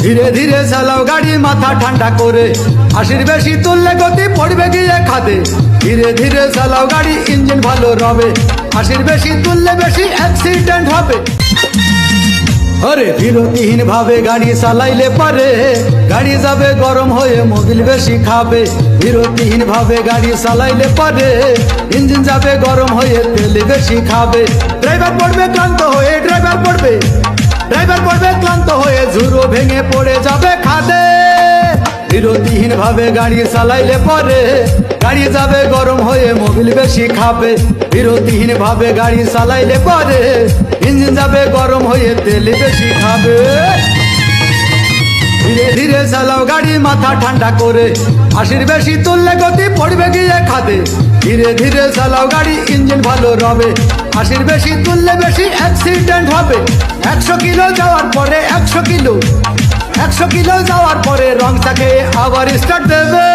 ধীরে ধীরে চালাও গাড়ি মাথা ঠান্ডা করে, 80 বেশি তুললে গতি পড়বে গিয়ে খাদে। ধীরে ধীরে চালাও গাড়ি, ইঞ্জিন ভালো রবে, 80 বেশি তুললে বেশি অ্যাক্সিডেন্ট হবে। আরে বিরতিহীন ভাবে গাড়ি চালাইলে পারে, গাড়ি যাবে গরম হয়ে মোবিল বেশি খাবে। বিরতিহীন ভাবে গাড়ি চালাইলে পারে, ইঞ্জিন যাবে গরম হয়ে তেল বেশি খাবে। ড্রাইভার পড়বে ক্লান্ত হয়ে, ড্রাইভার পড়বে ক্লান্ত হয়ে, ঝুরো ভেঙে পড়ে যাবে খাদে। বিরতিহীন ভাবে গাড়ি চালাইলে পরে, গাড়ি যাবে গরম হয়ে মোবিল বেশি খাবে। বিরতিহীন ভাবে গাড়ি চালাইলে পরে, ইঞ্জিন যাবে গরম হয়ে তেল বেশি খাবে। ধীরে ধীরে চালাও গাড়ি মাথা ঠান্ডা করে, 80 বেশি তুললে গতি পড়বে গিয়ে খাদে। ধীরে ধীরে চালাও গাড়ি, ইঞ্জিন ভালো রবে, 80 বেশি তুললে বেশি অ্যাক্সিডেন্ট হবে। 100 কিলো যাওয়ার পরে, 100 কিলো যাওয়ার পরে রং থাকে আবার স্টার্ট দেবে।